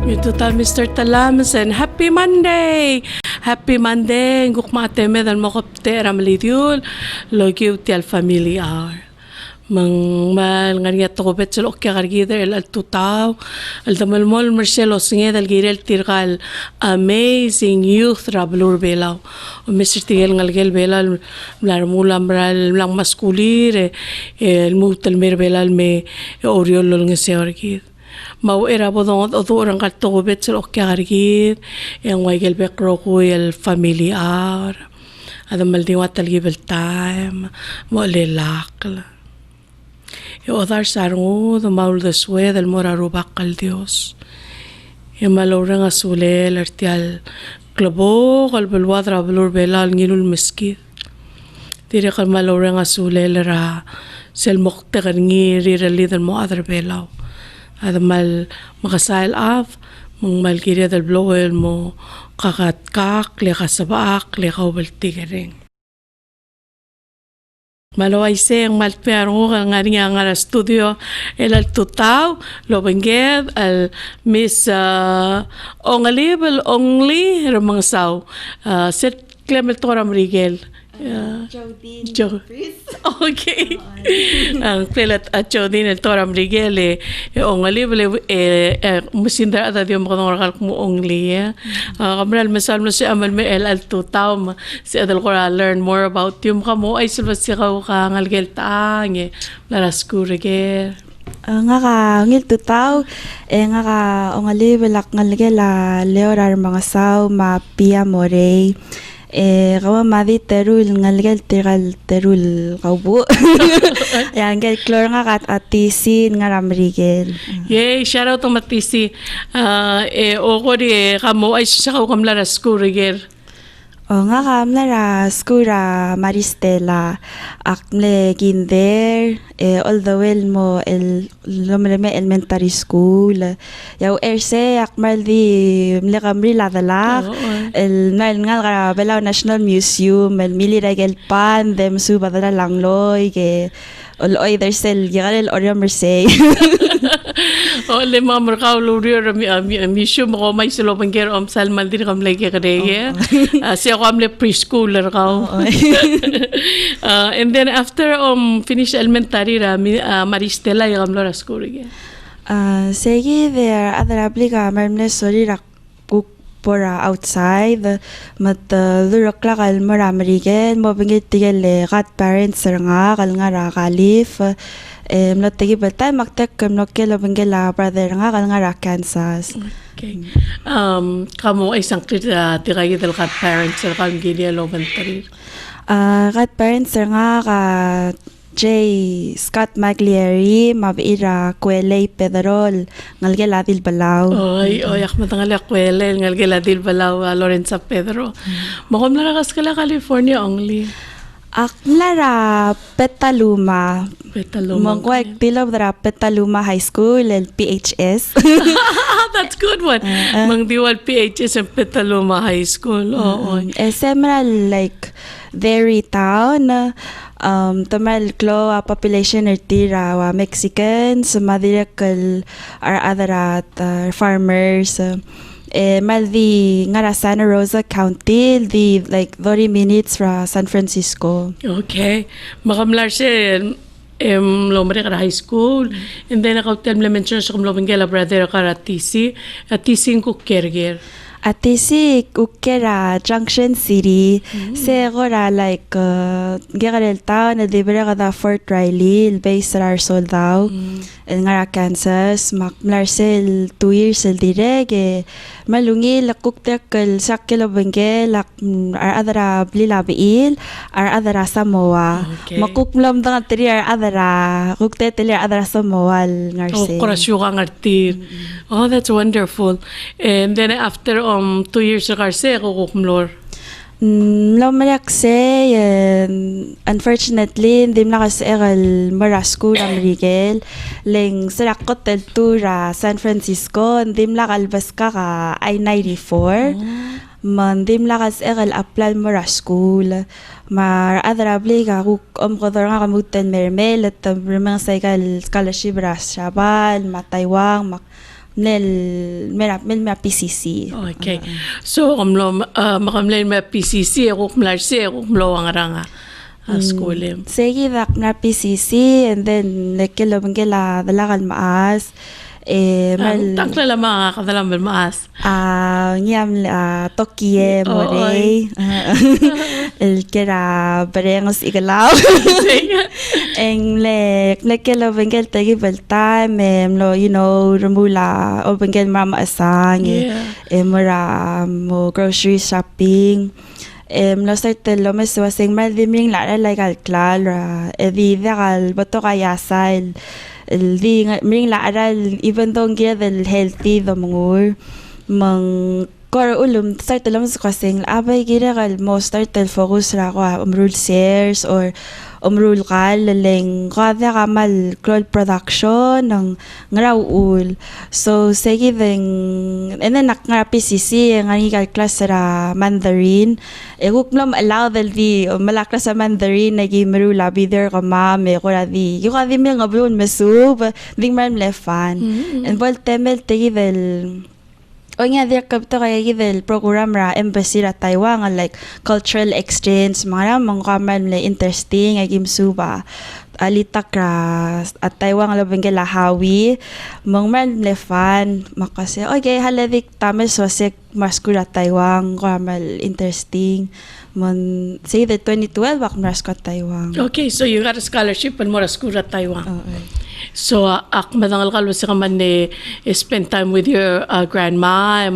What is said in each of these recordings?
Ito ta Mr. Talamsen, Happy Monday! Happy Monday! Nguk mateme dan mokopte ramalidyul, logiw ti al family hour. Mang mal ngariya to bet sel okya gargider el altutaw al damalmol Marcelo singed al girel tirgal amazing youth rablur belaw o Mr. Tigel ngalgel belal larmula mral lang maskulir el mutal mer belal me oriol ng seorgid mau era bodong odo orang katto bet sel okya gargid yang waigel bekro ko el family hour adam maldiwat al gibel time mo lelakla Odar sarungo do maul de sue del morarubak al Dios. Y malorang asule el artial globo al belwadra belur belal ngilul meskid. Dire kal malorang asule el ra sel moktegan ngiri rali del mo adar belaw. Adamal makasail af mang malgiri del bloel mo kakat kak le kasabak le kaubeltigering. Malaway ang malpero ang nga studio el al tutaw lo benged al Miss ongalibel ongli ramang saw set Clement Toram Rigel Jodine. Okay. Ang pelat at Jodine el Toram Rigel ongalibel musindar ada diyo makadongal mo ongli kamral masal mo si amal me el al tutaw si adal ko learn more about yung kamo ay sulwas si ka ngalgel taang laraskurigel Nga ka ngil tutaw nga ka ongali belak ngalgela leorar mga saw ma pia morey kawa madi terul ngalgel terul kaubu yang gel klor nga kat atisin nga ramrigel yay shout out to Matisi oko di kamo ay siya ka laraskurigel nga kamlara skura Maristela akmle kinder all the way mo el lomreme elementary school yaw erse akmal di mle kamri ladalak el nal nga belaw National Museum el miliregel pan dem su badala langloy ke ol oy dersel yagal el oriam mersey le mamar ka lurir mi shu mo may silo pangger salman din kam lagi kadege siya ko amle preschooler ka and then after finish elementary ra Maristela yung amlo school ge segi there other aplica marmne sorry rak pora outside mat lurok la kal maramrigen mo bingit tigel gat parents nga kal nga ra kalif mlategi betay maktek kamnokelo bingela brother nga kal nga ra Kansas okay kamo ay sangkit tigay del gat parents kal gilia lobantari gat parents nga ka J. Scott Maglieri, mabira Kuelay Pedrol, ngalgela dil balaw. Oy, akmat nga Kuelay, ngalgela dil balaw, Lorenza Pedro. Makom na rakas kala California only. Aklara Petaluma. Mangkwek tilab dara Petaluma High School, el PHS. That's good one. Mang diwal PHS and Petaluma High School. Several like dairy town. Tamal klo population tira wa Mexicans madirekal are other farmers maldi ngara Santa Rosa County the like 30 minutes from San Francisco. Okay makamlar siya lomre kara high school and then nakautel mention sa kumlobengela brother kara TC at TC ko kerger Atisi ukera Junction City segora like gegarel town na libre kada Fort Riley base ar soldado en ngara Kansas makmlarsel 2 years el direge malungi lakuktek el sakelo bengel ar adara blilabil ar adara Samoa makukmlam dang tri ar adara kukte tele adara Samoa ngarse korasyo ka ngartir that's wonderful and then after 2 years sa karse ko kumlor Lomarakse unfortunately hindi nakaseral marasco ramrigel leng sarakot el tura San Francisco hindi nakalbas ka I-94 mandim lakas egal aplan marasco mar adrabli ka kodor nga kamutan mermel at mga saikal scholarship ras Shabal Mataywang mel PCC. Okay. So, kumlo, makamlain may PCC, ako kumlarsi, ako kumlo ang aranga. Schoolim. Segi dak na PCC and then lekelo bengela dalagal maas. Tangla lang mga kadalang maas. Ngiyam Tokie Morey. El kera berengos igalaw. Eng lekelo bengel tegi belta lo remula o bengel mama asang. Mura mo grocery shopping. Lo certain lo me suasing mal dimring la legal klar di legal bato kaya sa el di mring la aral even though get el healthy the mangur mang kor ulum start lam suasing abay giregal mo start el focus ra ko umrul shares or umrul kal leng kada kamal crowd production ng ngrawul so sige ding and then naknga PCC ang ngigal class ra Mandarin eguk mlam allow del di malakla sa Mandarin nagi merula be there ka ma me ko ra di yung adi mi ngablon mesub ding man lefan and bol temel tegi del o nga there kapto kaya gidel program ra embassy ra Taiwan like cultural exchange mga kaman le interesting ay gimsuba alitak ra at Taiwan la bengela hawi man le fan makase okay haladik tames wasek maskura Taiwan kamal interesting man say the 2012 wak maskura Taiwan. Okay, so you got a scholarship and more school at Taiwan. So, madangal kalwa si kaman ni spend time with your grandma.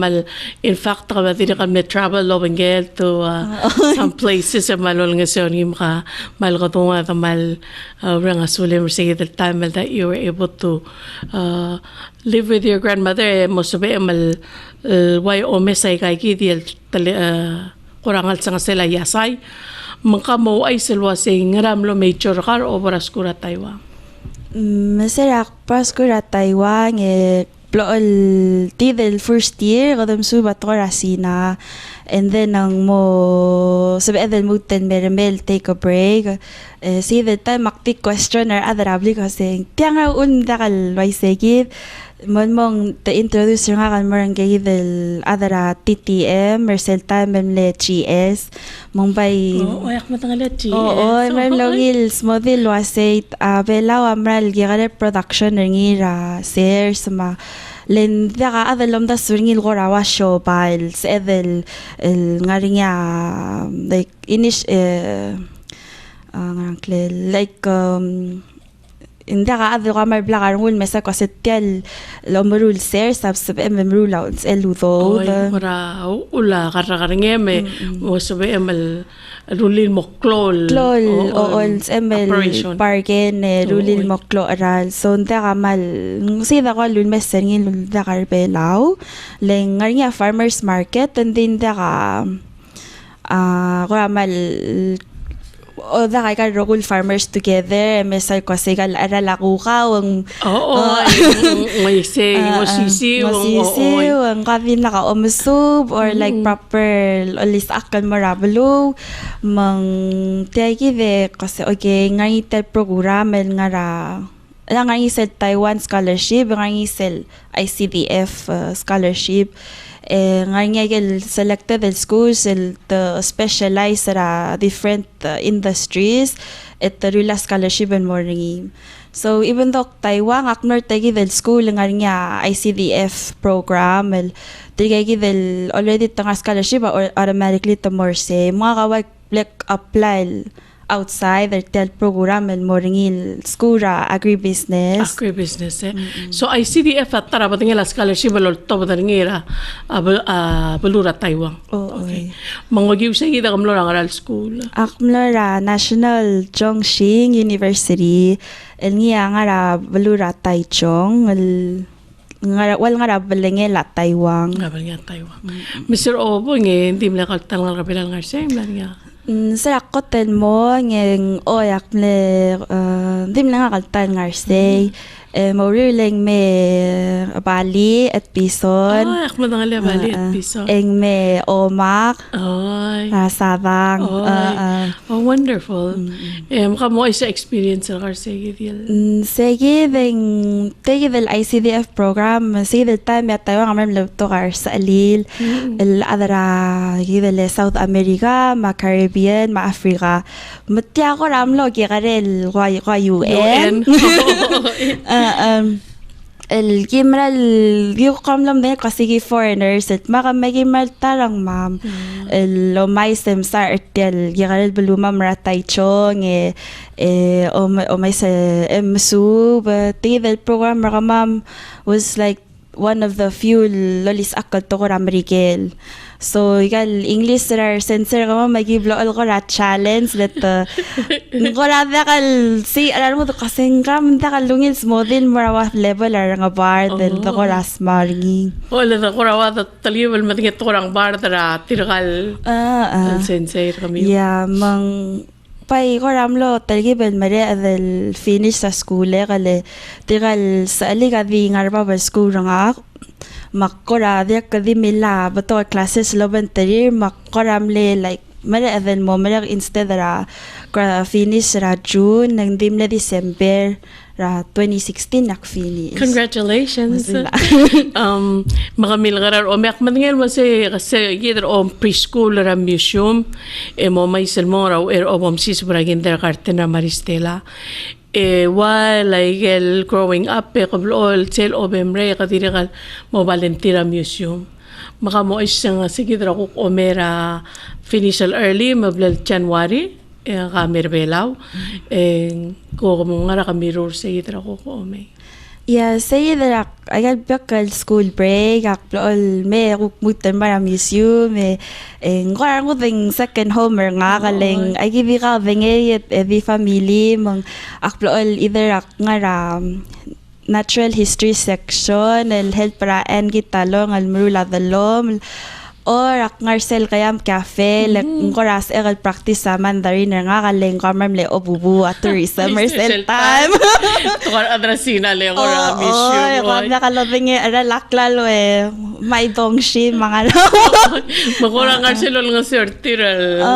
In fact, kamadini kami travel lobengel to some places. Malol nga siya yung malkatunga at rang asulim sige the time that you were able to live with your grandmother. Most of it way omesay kay kiti kurangal sa sila yasay. Mangka mo ay silwa sing ramlo major kar o baraskura Taiwan. Masarak paskura Taiwan plool ti del first year kadam subat ko rasina and then ang mo sabi edel muten meremel take a break see the time makti question or adarabli kasi tiang un dakal waisegid mong te introduce nga kan marang gay del adara TTM Marcel time le GS mong bay ayak matangala GS may logil model wasait belaw amral gigale production ngira shares ma len daga adalom da swingil gorawa show biles edel ngarinya like like hindi ka ado ka may blakar ngul mesa ko setial lomrul ser sab emrul outs eludo mara ula karang eme mo sabi emal rulil mo klol o emel parken rulil mo klo aral so hindi ka mal sida ko lul mesa ngil da karbelaw leng ngarinya farmers market and then da ka ko mal o da kay rogul farmers together mesay ko sigal aralaku ka ang may say masisi ang kavin naka omusub or like proper olis akan marabalo mang taygi de kasi okay ngay tel program nga ra nga isel Taiwan scholarship nga isel ICDF scholarship ngayagel selected the schools to specialize sa different industries at rula scholarship and morning. So even though Taiwan aknor tagi del school nga ICDF program tigagi del already tanga scholarship or automatically to more say mga kawag apply outside their tel program and morning skura agribusiness so ICDF at tara ba tingala scholarship balol to ba ngira balura Taiwan okay mangogiw sa ida kamlo ang aral school akmlora National Zhongxing University ngia ngara balura Taichung wal nga balengela Taiwan Mr. Obo hindi mo kaltang kapilang ngarse nga sa kotel mo ngeng oyak le dim lang kaltan ngarsay Maurileng me Bali at Bison. Ay, akman nga liya bali at piso. Eng me Omak. Ay. Sabang. Ay. Oh, wonderful. Maka mo ay sa experience sa Karsegidil. Sige, del ICDF program, sige del time at tayo ang tocar sa Alil, el adara gidel South America, ma Caribbean, ma Africa. Matya ko ramlo gigarel wa UN. El gimral yung lam din kasi foreigners at maka magimral tarang ma'am el omay semsar el gigarel beluma maratay chong omay sa MSU but the program maka ma'am was like one of the few lolis akal to ko Amerikel. So, igal English rar sensor ka mo magiblo al ko ra challenge that ko ra dakal si alam mo to kasi ngam dakal lungil model marawa level ar nga bar del to ko ra smargi. Wala na kurawa at talibal matingit ko rang bar tara tirakal sensei kami. Yeah, mang pai ko ramlo talgibel mare adel finish sa school kale tigal sa aliga di ngarba ba school nga makora dia kadi mila bato classes loban tarir makoramle like mare adel mo mare instead ra finish ra June nang dimle December ra 2016 nak finish. Congratulations. Mga milgarar o mek maningel mo kasi gider o preschool ra museum mo may selmo ra o sis bragin der kartena Maristela. While like growing up kablol sel obemre kadirigal mo Valentira Museum. Maka mo isang sige dra ko omera finish early mablal January kamir belaw ko mo nga ka mirror sa itra ko ome. Yeah, say that I got bakal school break, akplol me mutan para museum ngorang ko ding second homer nga kaleng ay gibi ka ding every family mong akplol either nga natural history section el help para en gitalong al murula dalom or ngarcel kayam cafe like ngoras egal practice sa Mandarin nga kaleng kamam le obubu at tourism Marcel time tukar adrasina le ngora mission oh kamna kalobing ara laklalo may dongshi mga magora ngarcel nga sortiral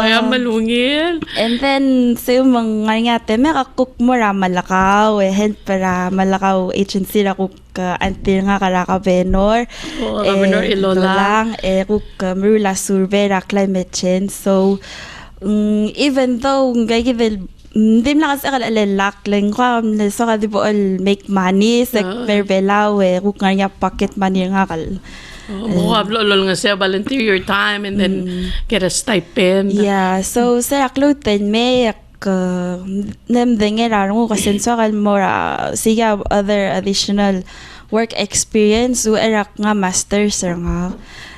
ay malungil and then sa mga ngate me cook mo ra malakaw help para malakaw agency ra cook antil nga karaka benor benor ilola kuk mrula survey ra climate change so even though gagibel dim lang kasi alalak lang ko so ka di all make money sa verbela kuk nga niya pocket money nga kal lol nga siya volunteer your time and then get a stipend. Yeah, so sa aklutin may namdenge raro kasi sakal mo siya other additional work experience so erak nga masters nga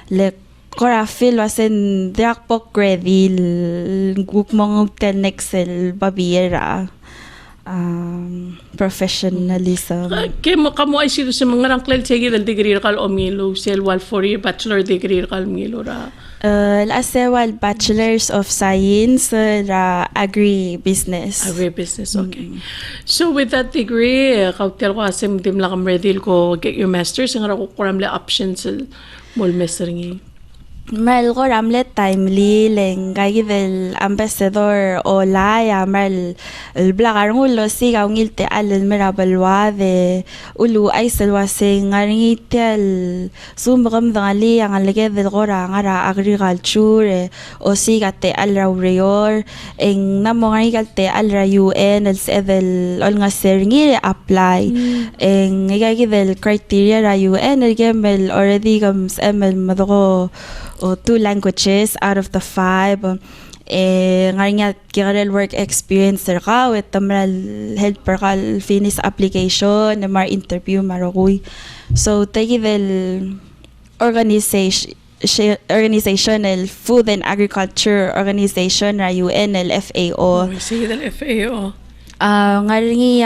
like kora feel wasen diak pok ready guk mong ten excel babiera professionalism. Kaya kamo ay sino sa mga rangklel sige dal degree kal omilo sel wal 4-year bachelor degree kal milo ra. Wal bachelors of science ra agribusiness. Agribusiness, okay. So with that degree, kautel ko asim dim lang ready ko get your masters ang ra ko kuramle options mol mestering. Mal ko ramlet timely leng gagi del ambassador o la mal el blagar ngulo si gaungil te alel merabalwa de ulu ay selwa se ngaringitel sumbagam dangali ang alege del gora ngara agriculture o si gate al raurior eng namo nganigal te al ra UN el sedel ol nga seringi apply eng gagi del criteria ra UN el gemel already gams ml madgo o 2 languages out of the 5 nga kirel work experience ka with tamral helper ka finish application na mar interview marokuy so take the organizational food and agriculture organization ra UN FAO sige del FAO ngaringi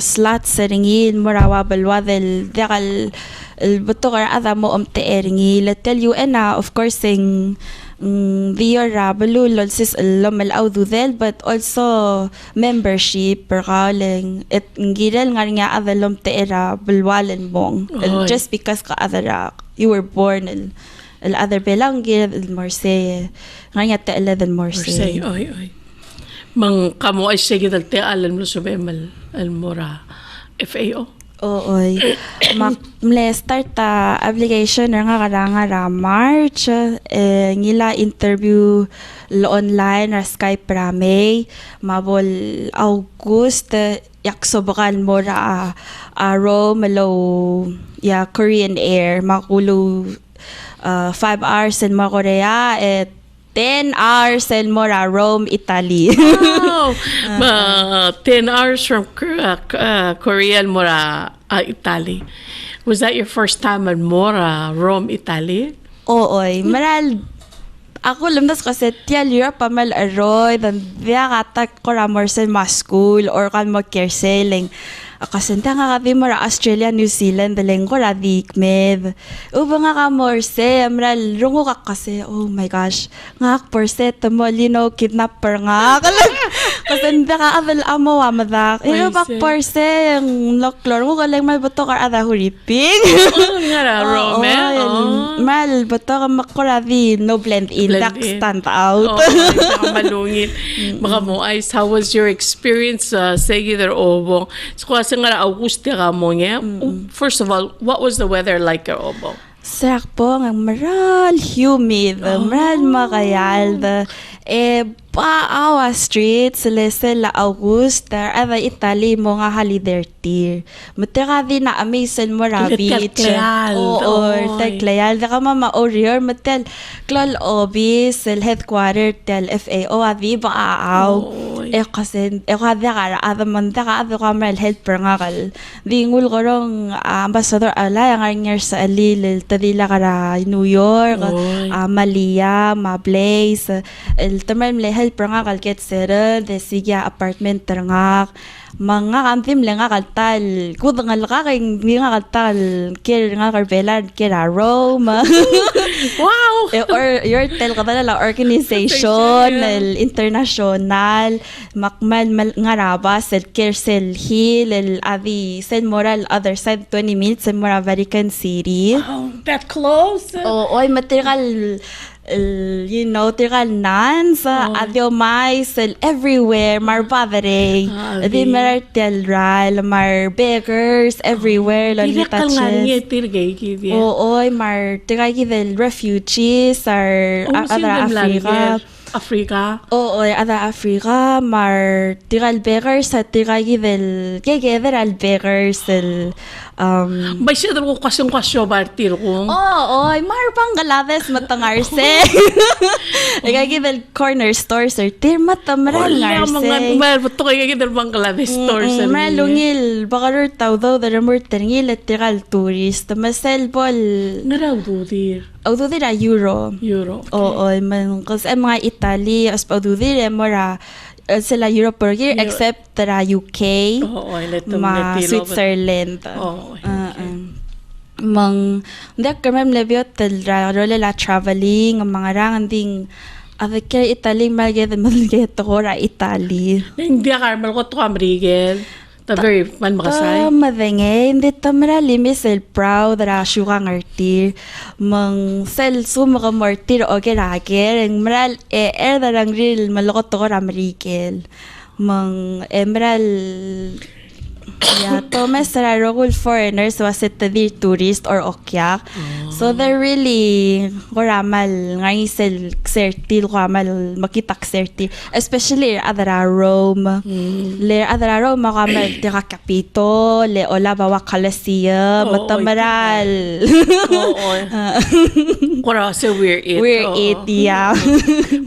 slot seringil morawa balwa del dekal butokar ada mo eringi letel you of course sing the rabalu lolsis lomal aududel but also membership per kaling et ngirel ngaringa ada lom era balwalen mong just because ka ada you were born el other belang gil morse ngaringa te 11 morse oy mang kamo ay sige dal te alam lo subemal al mora FAO Oy. Start application nga karanga March ngila interview lo online ra Skype rame mabol August yaksobakan mo ra Rome lo Korean Air makulo 5 hours in Korea 10 hours in Mora, Rome, Italy. Wow! 10 hours from Korea, Mora, Italy. Was that your first time in Mora, Rome, Italy? Oy. Maral, ako lumdas kasi tiyal Europe pamal aroy, dan diya katak ko ramorsen ma school or kan mo kerseling. Kasi nga kami mara Australia, New Zealand, daling ko radik med. Uba nga ka morse, amral, rungo ka kasi, oh my gosh, nga porse, tamo, kidnapper nga. Kasi hindi ka aval amo, amadak. Ino ba porse, yung loklor mo, kalang may buto ka ada huriping. Nga ra, Rome, Mal, buto ka makuradi, no blend in, dak stand out. Saka malungit. Maka mo, Ice, how was your experience sa Segidor Obong? So, kasi nga Auguste ka mo niya. First of all, what was the weather like at Obong? Sarak po, ang maral humid, maral makayal, paawa streets, lesel la Augusta, ava Italy mo nga halidertir. Matira din na amazing mo rabbit. Oo, taglayal. Daka mama orior, matel, klol obis, el headquarter, tel FAO, avi ba aaw. Kasi, kada ka, ada man, daka, ada ka maral helper nga kal. Di ngul korong ambassador alay, ang aringar sa alil, tadila kara New York, Malia, Blaze, el tamay mle helper nga kalket sera, desigya apartment nga, mga kantim lang nga kaltal, kudang nga kay nga kaltal, kir nga karbelan, kira Rome. Wow! Or your tel kadala organization, international, makmal nga rabas, el Kersel Hill, el avi, Sen Moral, other side, 20 minutes, Sen Moral, Vatican City. Wow, that close? Oy, material, tigal nuns, adio mais, everywhere, mar padre, di martel ral, mar beggars, everywhere, Tidak kal nga niya tirgay kidi. Oy, mar tigay kidel refugees, other Africa. Africa? Oo, ada Africa, mar tigal beggars, at tigay kidel, kegeder al beggars, May siya ko kasong bartir ko. Mar Bangladesh matangarse. Lagay del corner store sir. Tir matamral ngarse. Mal buto kay del Bangladesh store sa. Malungil bakarur tawdo da remur tengil tigal tourist. Masel bol. Ngaraw dudir. Aududir a Euro. Man kasi mga Italy as aududir mora sila Europe per year except the UK, Switzerland. Mang ndak kamem lebiot role la traveling mga ranganding avec Italy malgré to ra Italy. Hindi ka mal ko to Amrigel. The very man makasay. Madenge, hindi tamra limis el proud ra syugang artir. Mang sel sumaka martir o geragel, ang maral darang ril malokot to ra Amrigel. Mang emerald Thomas Rarogul foreigners was it the tourist or okyak. So they're really koramal ngay sertil koramal makitak sertil, especially adara Rome. Le adara Rome makamal tira Capitol, le ola bawa Colosseum, matamaral. Kora sa we're it, yeah.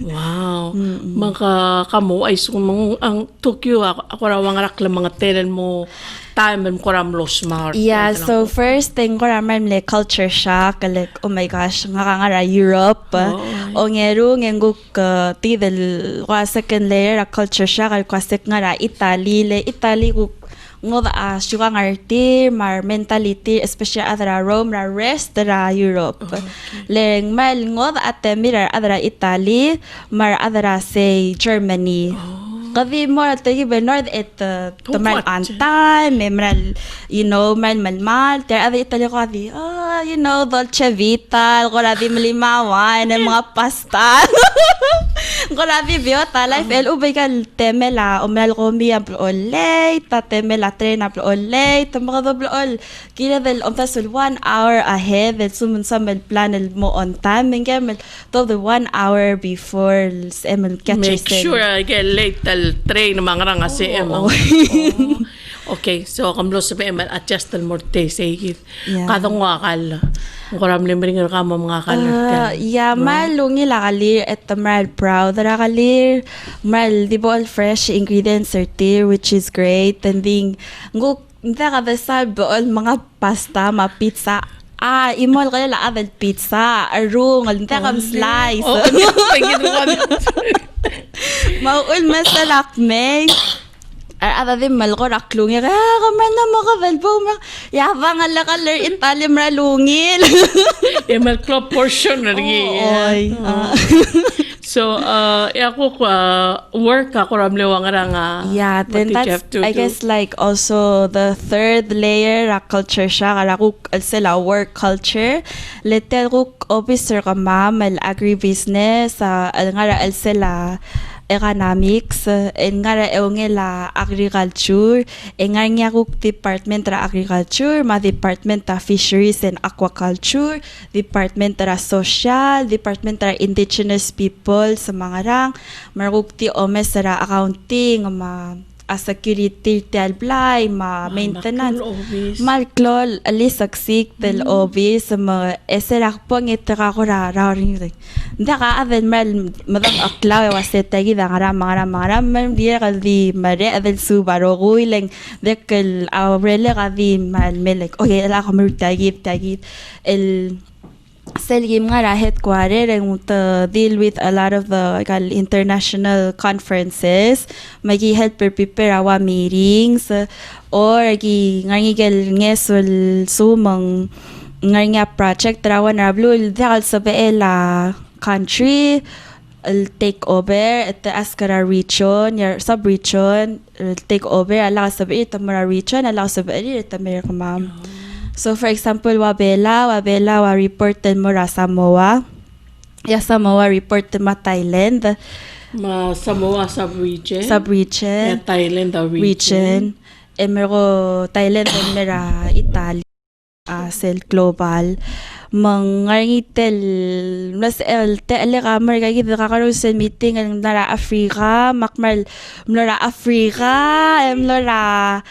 Wow. Mga kamo ay sumang ang Tokyo ako rawang rakla mga telen mo time mo koram los smart. Yeah, so first thing koram le culture shock like oh my gosh nga Europe. ongeru ngenguk ti del wa second layer a culture siya kal kwasek nga ra Italy guk ngod a syugang arti mar mentality especially adra Rome ra rest ra Europe leng mal ngod at mirar adra Italy mar adra say Germany Kadi mo tagi Bernard tamal antan memral mal ter adi Italy ko adi dolce vita ko adi malimawan ng mga pasta ko adi biota life el ubay kal temela umel ko miya olay ta temela trena olay ta mga ol kila del sul 1 hour ahead del sumun samel plan mo on time ngem to the 1 hour before emel catch Make sure I get late train mga nga kasi Okay, so kamlo sa PML adjust al morte say kadong wakal. Kuram limring ka mo mga kalat. Malungi la kalir at mal proud ra kalir mal di all fresh ingredients are there which is great and then nguk nda ka desal all mga pasta, pizza imol ka la adal pizza, arung, nda kam slice. Maul masalak may ada din malko raklung ya kaman na mo ka velbo yabang ala kaler Italy maralungil mal club portion na rin so ako work ako ramlewang nga then that's I guess like also the third layer ra culture siya kala ko sila work culture letter ko officer ka ma'am agribusiness nga sila economics nga la agriculture nga kuk department ra agriculture ma department ra fisheries and aquaculture department ra social department ra indigenous people sa mga rang marukti omes ra accounting security talblay maintenance malklol ali saksik tel office eserak pong itaka ko ra ring ndaka aven mal madam aklaw wa setagi da ngara dia kaldi mare avel subaro guileng dekel awrele kadi mal melek okay la ko tagit el Selgim nga headquarter and deal with a lot of the international conferences. Magi help prepare our meetings or ngangigel ngesol sumang nga project rawan rablul dahil sa beela country take over at the Askara region, your sub-region take over ala sa beela tamara region ala sa beela tamara ma'am. So for example, wabela wa reported mo ra Samoa. Samoa reported ma Thailand. Samoa sub-region. Thailand region. Emero Thailand mera Italy. Sel global. Mangangitel mas te kamar kay kakaroon sa meeting ang nara Africa makmal nara Africa nara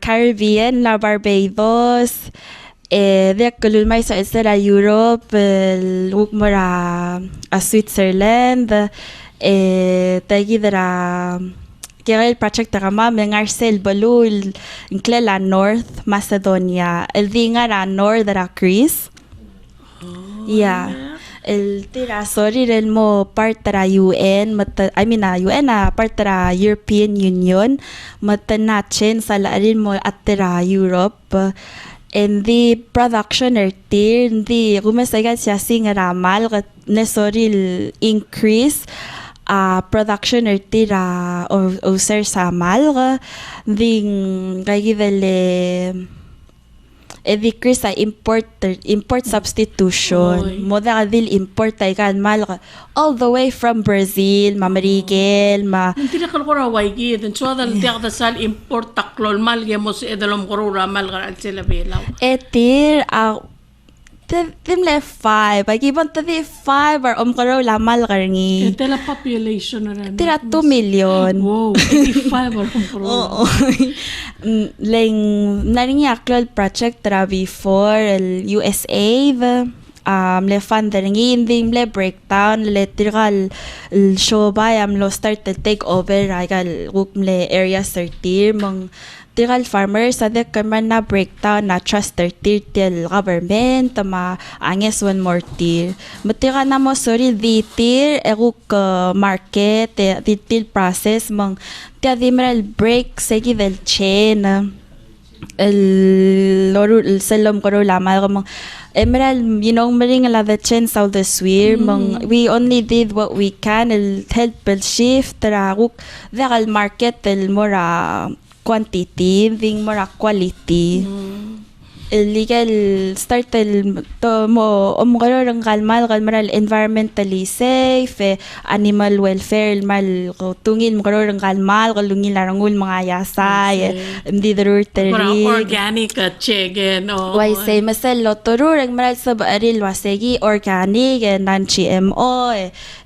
Caribbean na Barbados de kulumay sa isla Europe mara Switzerland tagidra kaya el project ta kama mengarsel balul inclela North Macedonia el dinga ra North ra Greece. El tira sorry el mo part tra UN UN part tra European Union matanachen sa laarin mo at tra Europe and the production the rumasagan siya sing ramal ne sorry increase production tira o ser samal ding kagidele decrease sa import substitution. Moda kadil import tay kan mal all the way from Brazil, Mamarigel, Hindi na kalkura waigi. Dan so dal tiyak da sal import taklol mal mo si edalom kurura mal kan sila belaw. Etir Timle 5. Pag ibang tadi 5 or karo lamal karngi. Tela population na rin. Tira 2 million. Wow, 85 or karo. Oo. Leng naring actual project tra before USA le fund ringin dim le breakdown le tiral show by lo start to take over ragal le area 30 mang tigal farmers sa dek man na breakdown na trust their til government ma anges one more tier matiga na mo sorry di tier eguk market di til process mang tia dimral break segi del chain el loro el selom koro lama mang Emerald, mering la the chain sau the swir, we only did what we can, el help el shift, traguk, the market el mora quantity, ding mora quality. El legal start el to mo omgaro kalmal environmentally safe animal welfare el mal tungil mgaro kalmal lungil larangul mga yasay di Parang organic at chicken why say masel lotorur ang maral sa baril wasegi organic non GMO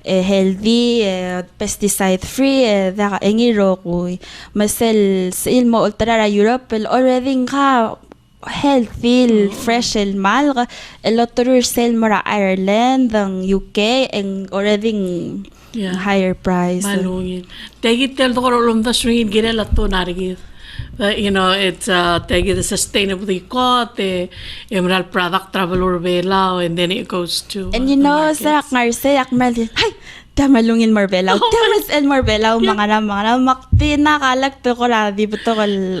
healthy pesticide free da engiro kuy masel ilmo ultra Europe already ka healthy, fresh el mal el otro sell mora Ireland ang UK and already higher price malungin tegi tel to kolom da swingin gire latto narigit it's tegi the sustainably caught emerald product travel or vela and then it goes to and sa ngarse akmal hay Tamalungin Marbella. Tamas El Marbella mga na makti na kalag to ko la di beto kal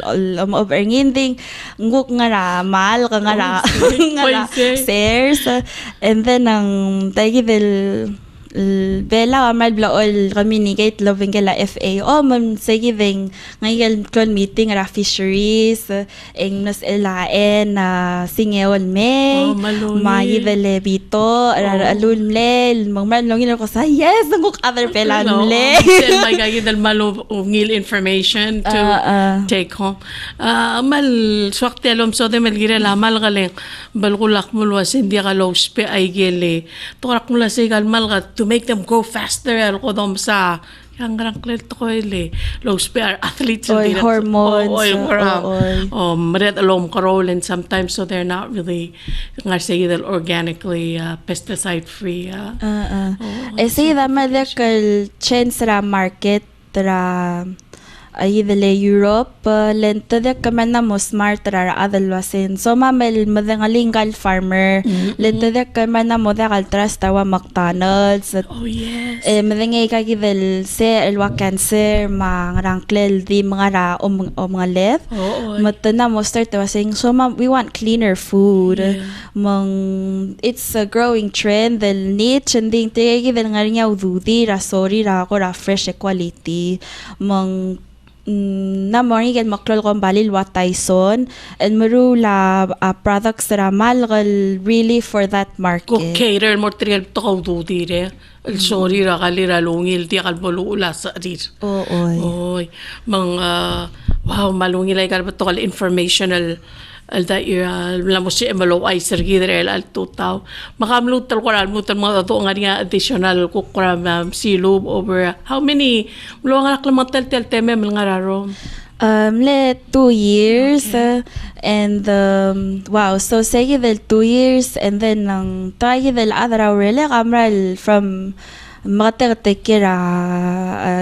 overngin ding nguk nga ra mal ka nga ra stairs and then ang tagi del Bella amal blaol communicate loving kala FAO man sige ding ngayon kon meeting ra fisheries eng nos elaen na singewon me mai dele bito alul mlel mangman longin ko sa yes nguk other Bella mle my guy dal malo ngil information to take home mal swaktelom so de melgire la mal galeng balkulak mulwas hindi ka low spe ay gele torak mula sigal mal to make them go faster ko dom sa ang grangklet ko ile low spare athletes hormones red alom karol and sometimes so they're not really nga say that organically pesticide free say that medical chance ra market ra ay dele Europe lento de kamana mo smart ra adalwasin so mamel madangalingal farmer lento de kamana mo da trust tawa McDonald's yes madangay ka gidel se elwa cancer mangrangklel di mga ra o mga left matana mo start wasing so we want cleaner food it's a growing trend del niche and ding te gidel ngarinya ududi ra sorry ra ko ra fresh quality na morning and maklol ko balil what Tyson and marula products that mal really for that market cater mo trial to ko dudire el sorry ra kalira lungil ti kalbolo ula sa rir oy wow malungil ay kalbo to informational alda la mo si emalo ay sergidre al tutaw makamlutal ko mutan mga to nga additional ko silub over how many lo nga klamatel teme mga raro 2 years and wow so sige del 2 years and then nang tagi del adra rele kamral from Makatekera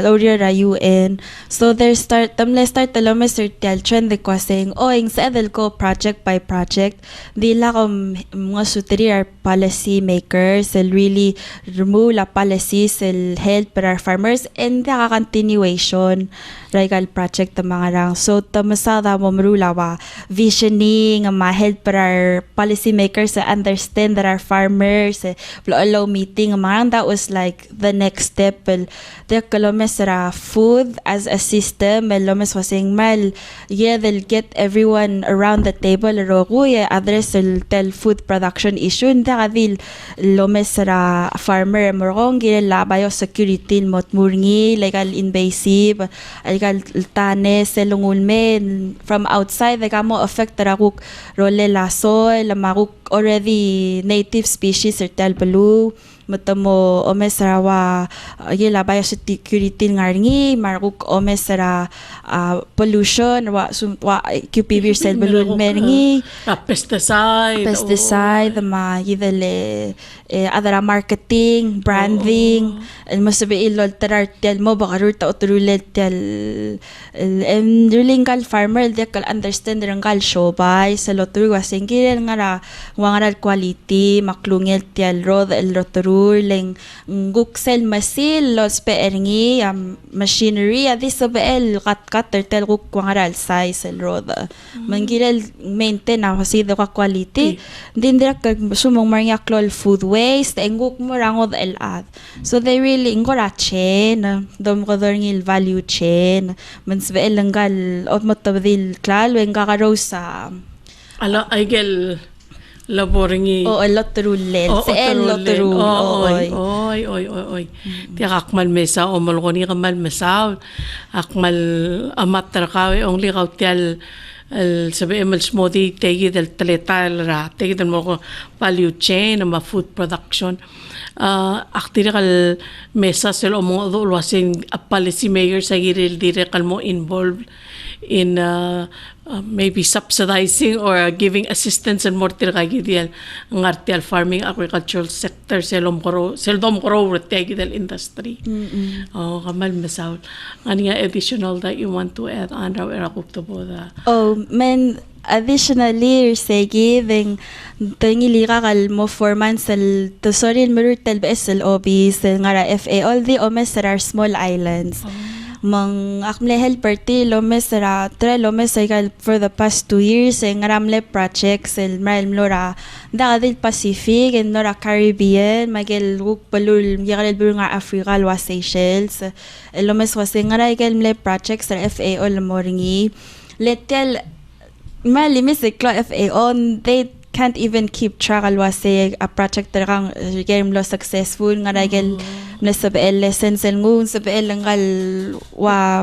Lauriera UN so there start talo certial trend de kwaseng ing sa edel ko project by project dila ko mga superior policy makers will really remove la policies will help our farmers and the continuation regal project ta mga rang so tamasada mo marula wa visioning ma help our policy makers to understand that our farmers allow meeting mga that was like the next step the kilomesra food as a system lomes wasing mal they'll get everyone around the table roguya address tel food production issue nda kadil lomesra farmer morong gila biosecurity mot murngi legal invasive legal tanes selungulmen from outside the kamo affect rakuk role la soil makuk already native species er blue matamo omesara yela biosecurity ngarngi maruk omesara pollution wa QPV sel belul merni pesticide ma yidele adara marketing branding el masabi ilol tarar tel mo bakarur ta uturulet tel el rulingal farmer dekal understand rangal shobay sa loturu wasengirel ngara wangaral quality maklungel tel rod el loturu leng guksel masil los perngi machinery adi sabel kat tel guk wangaral size el roda mangirel maintain na hasido ka quality din dira sumong marnya klol food waste enguk morangod el ad so they really ingora chain dom godorngil value chain mansbel langal automotive klal wenga karosa ala aigel laboringi o lotrulel lotrul oy tiyak akmal mesa o malgoni kamal mesa akmal amat tarkawi ongli kautial sabi emal smoothie tegi del teletal ra tegi del mo value chain ma food production aktiri kal mesa sel omong do wasing policy maker sa giril dire kal mo involved in maybe subsidizing or giving assistance and more tiragidel ngartial farming agricultural sector seldom grow retegidel industry kamal mesaw ani additional that you want to add on raw erakupto boda additionally segi ding tengilira kal mo 4 months el tosoril merutel besel obis ngara FA all the omesar small islands mang akmle helper ti lomesara tre lomesaigal for the past 2 years ngaramle projects el mail mlora del Pacific and nora Caribbean magel ruk balul yagal bulunga Africa wa Seychelles el lomes was ngara igel mle projects el FA ol moringi letel mali misiklo FA on they can't even keep track alwase a project terang game lo successful ngara igel nasabel lessons el ngun sabel ngal wa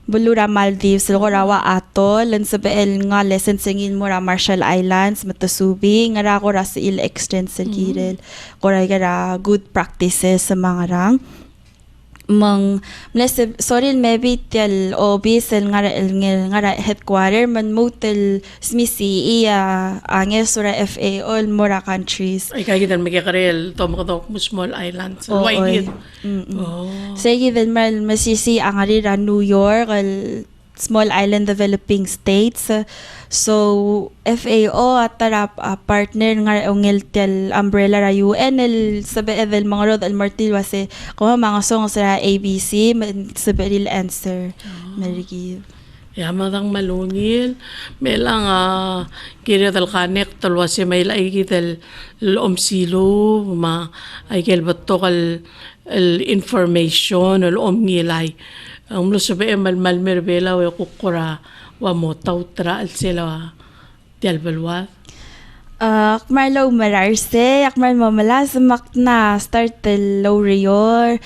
bulura Maldives lora wa atol lan sabel nga lessons ngin mora Marshall Islands matasubi ngara ko ras il extensive girel kora gara good practices sa mga rang mang sorry maybe tel obis el ngara headquarter man motel smisi angel sura FA all mora countries ay kagidan magikarel tomkodok small islands why sige then mal masisi angari ra New York al small island developing states so FAO atarap partner nga ongel tel umbrella ra UN el sabe el mga rod al martil wase ko mga song sa ABC sabe el answer merigi yamadang malungil melang kira dal kanek talwase may laigi del omsilo ma ay kel batokal information al omngilay ang lusabe mal merbela wa kukura wa mo tautra al sela tial balwa Marlo mararse akmal mamalas makna start tel lowrior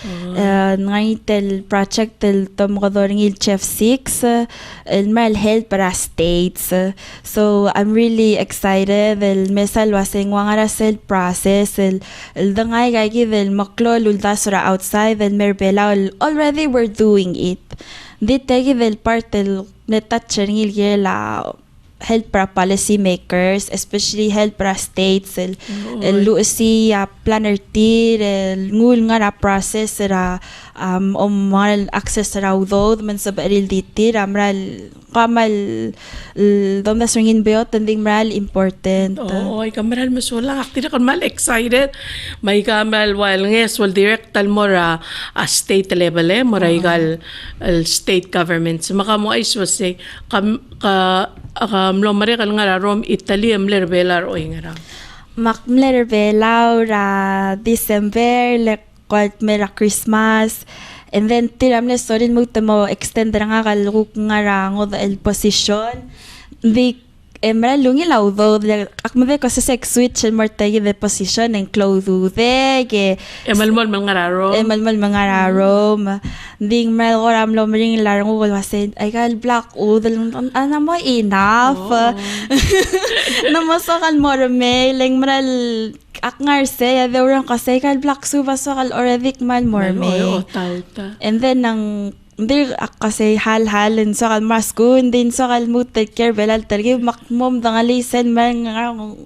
ngay tel project tel tomkodorng il chef 6 el mal help para states so I'm really excited el mesal waseng wangara sel process el dangay gagi del maklo luldasura outside el merbela already we're doing it ditegi del part el netachering il gela help para policy makers, especially help para states, el luasi planner tir, el ngul nga ra process ra mal access ra udod man sa baril ditir amral kamal donda swingin beot tending maral important. Ay kameral masula aktir kan mal excited. May kamal while nges wal direct tal mora a state level mora igal state governments. Makamo ay swase mlomare kal nga Rome Italy amler belar o ingara. Makmler belar ra December le kwat mera Christmas. And then tiramle sorin mo tamo extend nga kalruk nga rango el position. Di Emra lungi laudo akmade ko sa sex switch and mortegi de position and clothes que Emalmol mangararo. mal mangararo ding mal goram lo mring larang ugol wasen ay kal black udal ana mo enough namasakal morme leng maral akngarse ya deurang kasi kal black suba sakal oradik mal morme Oo, tauta. and then nang hindi kasi hal-halin so kal maskun din so kal mutek care belal tergi makmom dangali sen man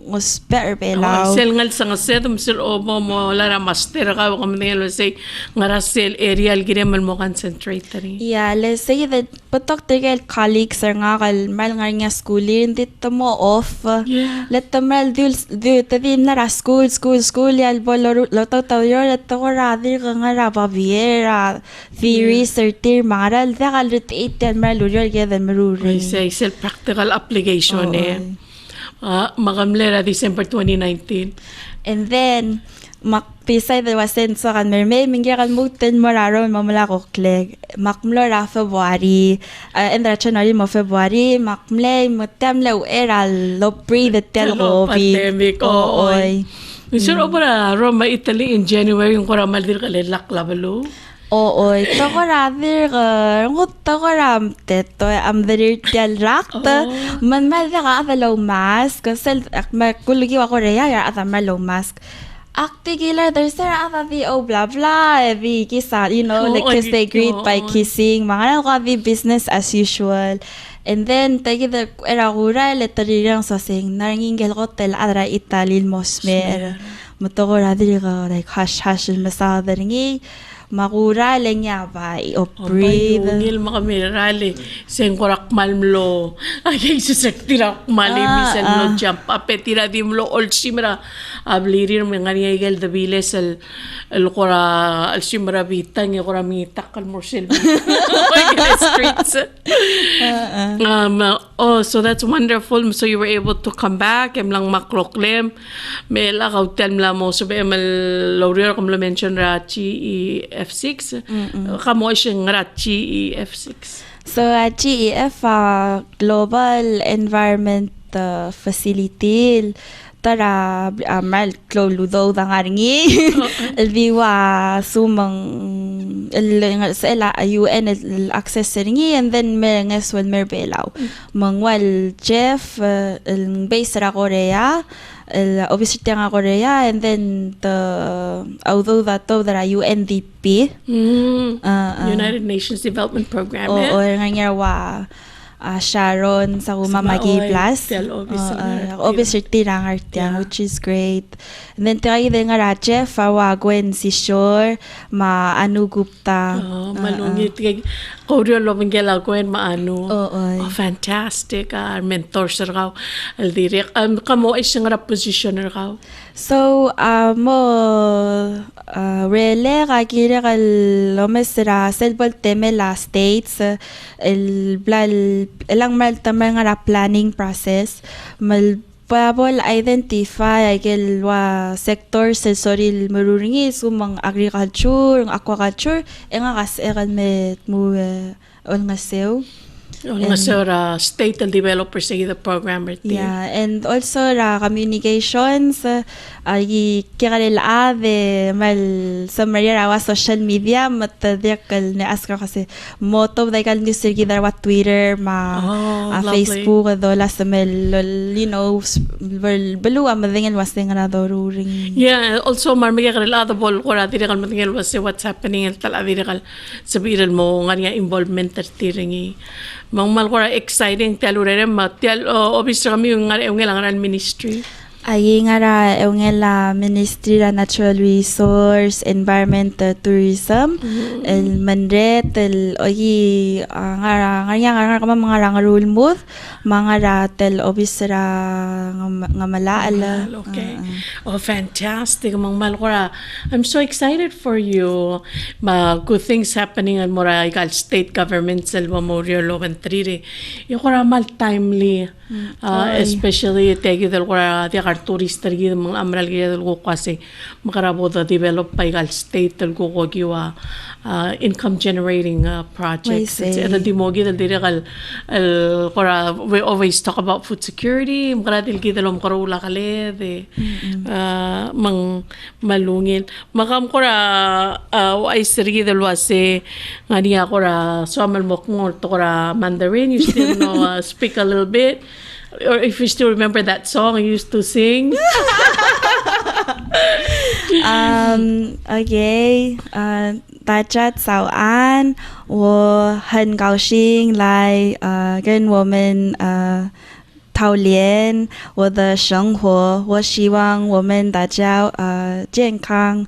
ngusper belaw Sel ngal sa ngaset sir obo mo lara master ka ko mendelo say ngara sel aerial gire mal mo concentrate tari. yeah let's say that patok tergel colleagues are nga kal mal nga nga schooling dito mo off Yeah. let them mal dul tadim na school yal bolo lo taw yo let ko radir nga ra baviera theory certain maral da kal rit 8 yan mal yo get maruri Say sel practical application magamlera December 2019. and then makpisay da wasen so kan merme mingya kan muten mararo mamala ko kleg makmlo ra February and the January mo February makmle mutamle era lo pre the tel gobi Pandemic, oy Sir obra Roma Italy in January yung kora maldir kalilak labalo. oy to ko radir ngut to ko ram teto am der tel rakt man mal da ka lo mask sel ak makulugi wa Korea ya ata malo mask Aktigilar, there's there the blah blah, the kisa, you know, like kiss they greet by kissing, mga ko the business as usual. And then, tagi the era gura, letarirang sa sing, naringingel hotel adra italil mosmer. Motogora diriga, like hash masadaringi. Makura lang niya ba i-breathe. Ngil makamirali. Sen korak malmlo. Ay, susaktirak mali. Misal lo jump up. Tira di mlo old simra. Ablirir mga niya igal dabiles al kora al simra bitang. Yung kora mitak al morsel bitang. Streets. So that's wonderful. So you were able to come back. Em lang makroklem. May lakaw tel mla mo. So em laurear kom lo mention ra GEF6. Kamo siyang rachi EF6. So GEF Global Environment Facility tara mal kloludo da ngaringi elviwa sumang sa UN access ringi and then merenges wal merbelaw mangwal Jeff base ra Korea obviously nga Korea and then although that UNDP United Nations Development Program o nga wa Sharon sa Magi Plus obviously tirang artiang which is great and then tayo din nga Jeff Gwen si Shore Anu Gupta malungit kay Koryo lo mingela Gwen maano fantastic mentor sir raw aldirek kamo ay siyang positioner raw so mo rele kakire kal lomesra selbol temela states el blal elang mal tamay nga planning process mal Pabol identify agel wa sector sensoril maruringi sumang agriculture, aquaculture, nga kas ekan met mu on nga sew. Nga sir, state and developer sa the program. Yeah, and also communications, ay kiralila de mal sa rawa social media matadekal ne aska kasi moto daikal ni sirgi darwa Twitter Facebook do las mel you know balu amadingan wasing na doruring. Yeah, also marmiga karila the ball ko rati kal matingel was what's happening tal adire kal sabiral mo nga involvement tiringi. Mang malkora exciting talurere matial obviously kami yung nga ministry. Ay nga la Ministry of Natural Resource, Environment, Tourism, el Manret, el oyi nga mga rule move, mga tel obviously nga malaala. Okay. Fantastic. Mang malkora. I'm so excited for you. Good things happening at Moragal State Government sa Memorial Law and Triri. Yung kora mal timely. especially tegi del gora di karturist tergi mga amral gi del go kasi makarabo da develop pa igal state del go giwa income generating projects. I see. Ito di mo gi del direkal gora we always talk about food security makara del gi del karula kale de mang malungil makam kora ay sergi del wase ngani akora so amal mo ngor to kora Mandarin. You still know speak a little bit, or if you still remember that song I used to sing. OK，大家早安，我很高兴来跟我们讨论我的生活。我希望我们大家健康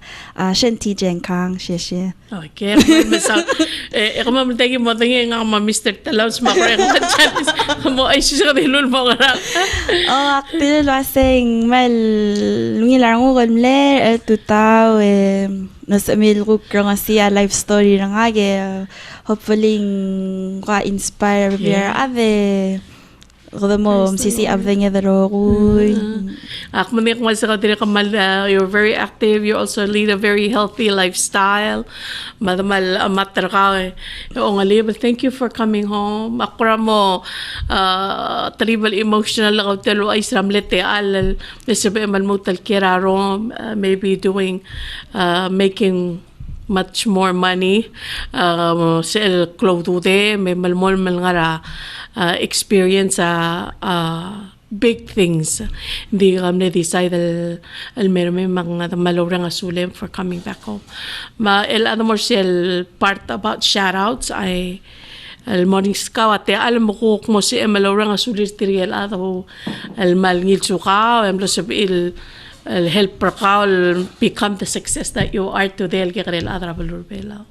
身体健康，谢谢。Okay, misal ikaw mamatay mo tingi nga Mr. Talaw sa mga Chinese mo ay siya dilul mo nga. Aktil waseng mal lungilarang ko kamle tutaw nasa mil ko nga siya life story na nga hopefully ka inspire biar ave Kada mo sisi abdeng edaro kuy. Akmanik mo sa kadiri kamal you're very active, you also lead a very healthy lifestyle. Madamal amater ka o nga libel. Thank you for coming home. Akra mo tribal emotional lang telo ay sramlete al sabi man mo tal kiraro maybe doing making much more money sa el clothes may malmol malngara experience big things. Hindi kami decide al meron may mga malurang asulim for coming back home. El ano mo siya part about shoutouts ay al morning skawate alam mo ko mo si malurang asulir tiriel ato al malngil suka am lo sabil el helper ka become the success that you are today el kikrel adra balur bela.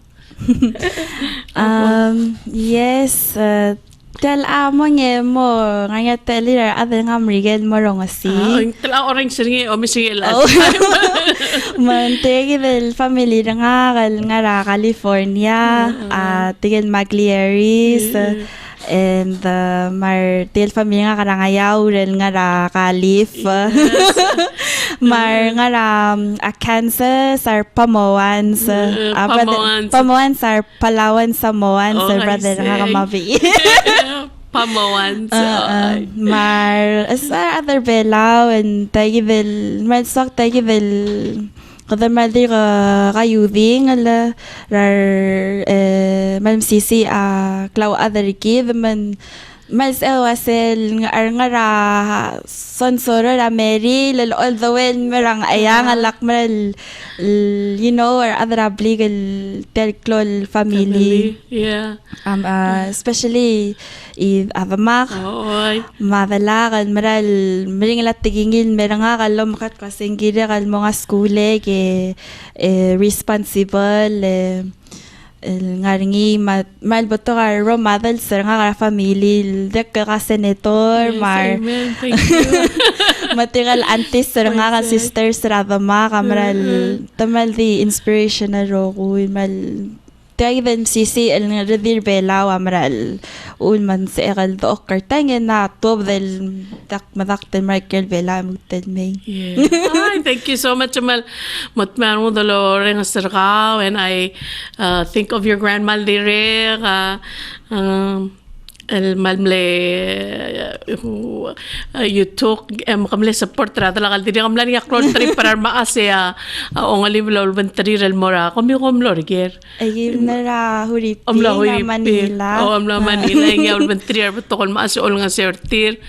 Yes, tel amo nge mo ngaya telir ada ngam rigel mo rong asi. Tela orang seringi o misigel. Mantegi del family nga ngara California tigel Maglieris and mar tel family nga karangayaw rel ngara Calif. Mar ngara Kansas ar Pamuans Pamuans ar Palawan Samoans brother nga kamabi. Pamuans. Mar sa other belaw and tagi del mar sok tagi del kada mali kayuding ala rar mam sisi klaw other kid man mas wasel ngara sonsoro ra Mary lal all the way merang ayang alak mal you know or other legal telklol family. Yeah. Especially avamak madalagan maral mering latigingil merang kalom kat kasinggira kal mga skule ke responsible ngaringi mal boto ka romadal sir nga family dek ka senator mar material aunties sir nga sisters radama kamral tamal di inspiration na ro kuy mal tay ben sisi el redir belaw amral un man se egal do kartangen na tob del dak madak del Michael bela mutel me. Ay, thank you so much Amal mutman mo dalo ring sarkaw and I think of your grandma dire el malmle you took kamle support ra talaga diri kamla ni akron trip para maase o ngali lol bantri rel mora komi komlor ger ay nara hurip na Manila o amla Manila ngol bantri ar tokol maase ol nga sertir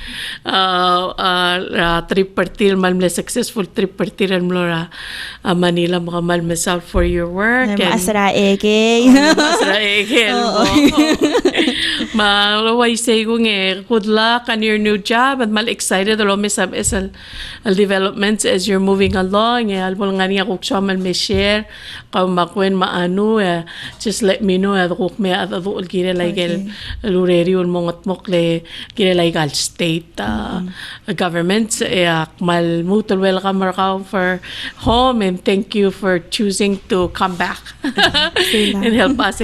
trip partir malmle successful trip partir el mora Manila mga malme south for your work masra eke Malaway say ko good luck on your new job at mal excited alo misab is al developments as you're moving along albol nga niya kung siya mal may share kung makwen maano just let me know kung may adul kire like lureri ul mongot mokle kire like al state governments mal mutual welcome for home and thank you for choosing to come back and help us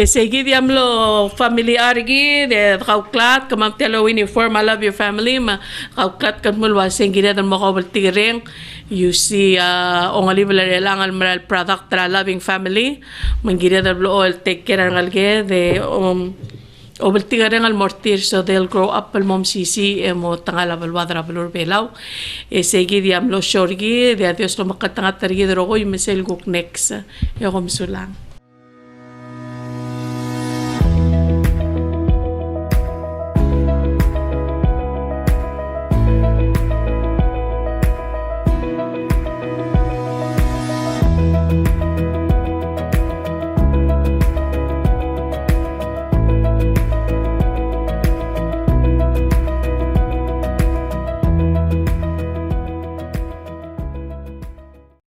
say gidi amlo family ari lagi de kauklat kamam telo uniform I love your family ma kauklat kan mulwa senggira dan mo kabaltiring you see ongali bala lang maral product tra loving family mangira dan all take care ng alge de obaltiring al mortir so they'll grow up al mom sisi mo tangala balwadra balur belaw segi diam lo shorgi de adios lo makatangat tarigi drogo yung mesel guk next yo komsulang